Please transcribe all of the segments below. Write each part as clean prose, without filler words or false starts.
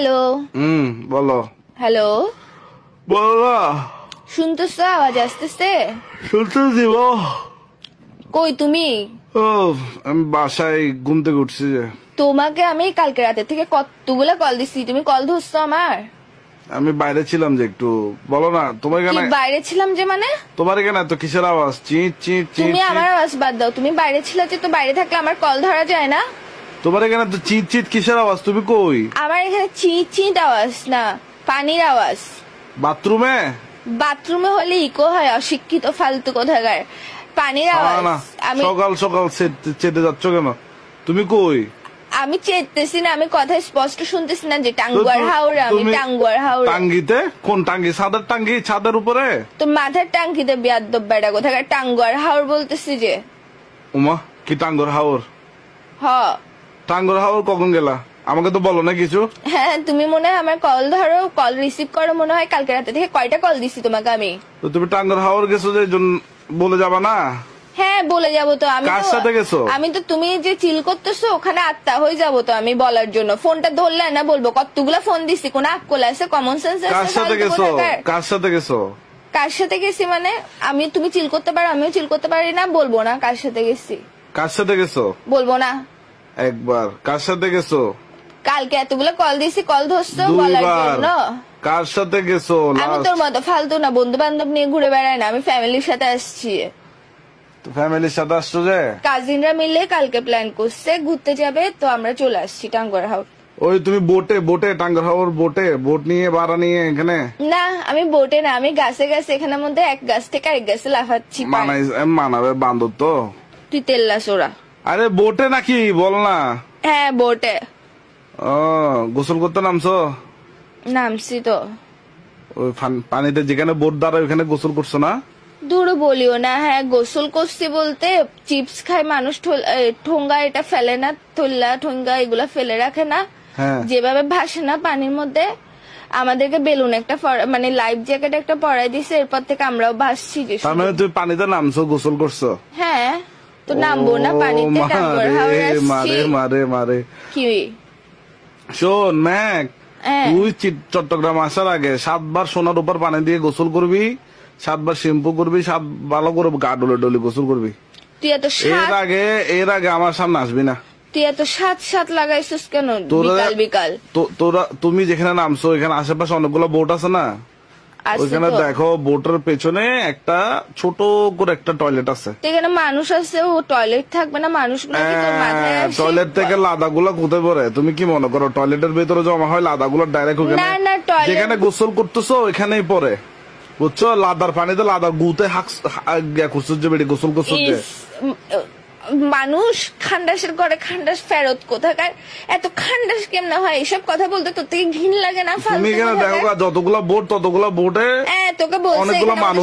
Hello. বলো। Hello, বলো না। শুনতেছো? আওয়াজ আসতেছে? শুনতেছি বল। কই তুমি? ও, আমি বাসায় ঘুম থেকে উঠছি যে। তোমাকে আমি কালকে রাতে থেকে কতগুলো কল দিছি, তুমি কল ধরছো আমার? আমি বাইরে ছিলাম যে একটু। বলো না তোমার কি এখানে। বাইরে ছিলাম যে মানে? তোমার এখানে এত কিসের আওয়াজ? চিট চিট চিট। তুমি আমার আওয়াজ বাদ দাও, তুমি বাইরে ছিলে যে, তো বাইরে থাকলে আমার কল ধরা যায় না? তোমার এখানে তো চিট চিট কিসের আওয়াজ? তুমি কই? আমার এখানে চিট চিট আওয়াজ না, পানির আওয়াজ। বাথরুমে? বাথরুমে হলে ইকো হয়, অশিক্ষিত ফালতু কোথাকার। পানির আওয়াজ। আমি সকাল সকাল চেতে যাচ্ছ কেন? তুমি কই? আমি চেতেছি না, আমি কথা স্পষ্ট শুনতেছি না যে টাঙ্গুয়ার হাওড়া। আমি টাঙ্গুয়ার হাওড়া। টাঙ্গিতে? কোন টাঙ্গি? ছাদের টাঙ্গি? ছাদের উপরে? তো মাথার টাঙ্কিতে বিয়াদ্দব বেড়া কোথাকার টাঙ্গুয়ার হাওর বলতেছি যে। উমা, কি টাঙ্গর হাওর? হ। টাঙ্গর হাওর কখন গেলা? আমাকে তো বলো না কিছু। হ্যাঁ, তুমি মনে হয় আমার কল ধরো, কল রিসিভ করো মনে হয়। কালকে রাতে থেকে কয়টা কল দিছি তোমাকে আমি? তো তুমি টাঙ্গর হাওর গেছো যে বলে যাবা না? হ্যাঁ, বলে যাবো তো। আমি কার সাথে গেছো? আমি তো তুমি যে চিল করতেছো ওখানে আত্মা হয়ে যাবো তো আমি বলার জন্য। ফোনটা ধরলে না বলবো কতগুলা ফোন দিছি, কোন আকল আছে, কমন সেন্স আছে? কার সাথে গেছো? কার সাথে গেছো? কার সাথে গেছি মানে? তুমি চিল করতে পারো, আমিও চিল করতে পারি না? বলবো না কার সাথে গেছি? কার সাথে গেছো? বলবো না। একবার। কার সাথে গেছো? কালকে এতগুলো কল দিছি, কল ধরছো বলার জন্য। কার সাথে গেছো? আমি তোর মতো ফালতু না, বন্ধু বান্ধব নিয়ে ঘুরে বেড়াই না, আমি ফ্যামিলির সাথে আসছি। ফ্যামিলির সাথে আসছো যে? কাজিনরা মিলে কালকে প্ল্যান করছে ঘুরতে যাবে, তো আমরা চলে আসছি টাঙ্গুয়ার হাওর। ওই তুমি বোটে টাঙ্গর হাওর বোট নিয়ে ভাড়া নিয়ে এখানে? না, আমি বোটে না, আমি গাছে গাছে, এখানের মধ্যে এক গাছ থেকে আরেক গাছে লাফাচ্ছি। মানাবে বান্দর তো। তুই তেল্লা সোরা। আরে বোটে নাকি বল না? হ্যাঁ, বোটে। ও, গোসল করতে নামছো? নামছি তো। ওই পানিতে যেখানে বোট দাঁড়ায় ওখানে গোসল করছো না? দূর বলিও না। হ্যাঁ, গোসল করছি বলতে চিপস খায় মানুষ, ঠোঙ্গা এটা ফেলে না, থল্লা ঠোঙ্গা এগুলা ফেলে রাখে না, যেভাবে ভাসে না পানির মধ্যে। আমাদেরকে বেলুন একটা মানে লাইফ জ্যাকেট একটা পরাই দিছে, এরপর থেকে আমরাও ভাসছি। তার মানে তুমি পানিতে নামছো, গোসল করছো? হ্যাঁ, তো নামবো না পানিতে? মারে মারে কি শোন ম্যাক, তুই চট্টগ্রাম আসার আগে 7 বার সোনার উপর পানি দিয়ে গোসল করবি, 7 বার শ্যাম্পু করবি, 7 ভালো করে গা ডলে গোসল করবি। তুই এত এর আগে আমার সামনে আসবি না। তুই এত সাত লাগাইছিস কেন বিকাল বিকাল? তুমি যেখানে নামছো এখানে আশেপাশে অনেকগুলো বোট আছে না? ওইখানে দেখো বোটের পেছনে একটা ছোট করে একটা টয়লেট আছে। এখানে মানুষ আছে, ও টয়লেট থাকবে না? মানুষগুলো টয়লেট থেকে লাদাগুলা কোথায় পড়ে? তুমি কি মনে করো টয়লেটের ভিতরে জমা হয় লাদাগুলো ডাইরেক্ট ওখানে? যেখানে গোসল করতেছো ওইখানেই পড়ে, বুঝছো? লাদার পানিতে লাদার গুতে গোসল করছো যে। মানুষ খান্ডাসের করে খান্ডাস ফেরত কোথাকার, এত খান্ডাস কেমনে হয়? এসব কথা বলতে তোর থেকে ঘিন লাগে না? তুমি এখানে দেখো যতগুলা বোট ততগুলা বোটে তোকে বলছে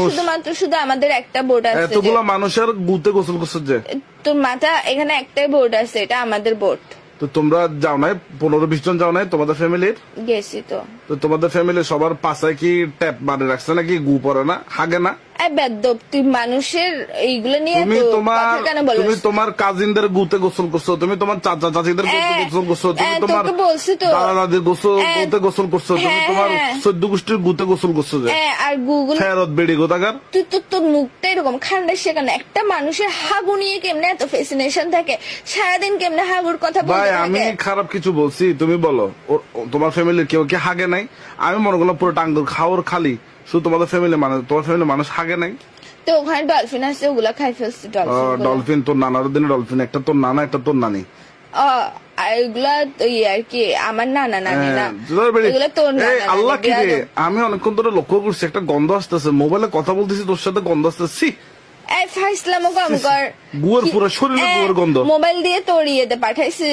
শুধুমাত্র শুধু আমাদের একটা বোট আছে, এতগুলা মানুষের গুতে গোসল করছে যে। তোর মাথা, এখানে একটাই বোট আছে, এটা আমাদের বোট। তো তোমরা যাও নাই? 15-20 জন যাও নাই তোমাদের ফ্যামিলির? গেছি তো। তোমাদের ফ্যামিলির সবার পাশে কি ট্যাপ মারে রাখছে নাকি? গু পরে না, হাগে না? তুই মানুষের এইগুলো নিয়ে তুমি তোমার কাজিনদের গুতে গোসল করছো, তুমি তোমার চাচা চাচিদের গুতে গোসল করছো, তুমি তোমার দাদা দাদির গুতে গোসল করছো, তুমি তোমার 14 গোষ্ঠীর গুতে গোসল করছো যে। আর গুগল ফেরত বেড়ি গোতাকার। তুই তোর মুখটা এরকম খান্ডাস সেখানে। একটা মানুষের হাগু নিয়ে কেমনে এত ফ্যাসিনেশন থাকে? সারাদিন কেমনে হাগুর কথা বলতে থাকে? আমি খারাপ কিছু বলছি? তুমি বলো তোমার ফ্যামিলির কেউ কি হাগে নাই? আমি মনে করলাম পুরো টাঙ্গুর খাওয়ার খালি শুধু তোমাদের ফ্যামিলি মানুষ, তোমার ফ্যামিলি মানুষ হাগে নাই? তো ওখানে ডলফিন আছে, ওগুলা খাই ফেলছে। ডলফিন তোর নানার দিনে ডলফিন, একটা তোর নানা একটা তোর নানি। এগুলা আর কি আমার নানা নানি না, এগুলা তোর আল্লাহ কি রে, আমি অনেকক্ষণ ধরে লক্ষ্য করছি একটা গন্ধ আসতেছে, মোবাইলে কথা বলতেছি তোর সাথে গন্ধ আসতেছি। গুয়ের পুরো শরীরে গুয়ের গন্ধ। মোবাইল দিয়ে তোর ইয়েতে পাঠাইছে।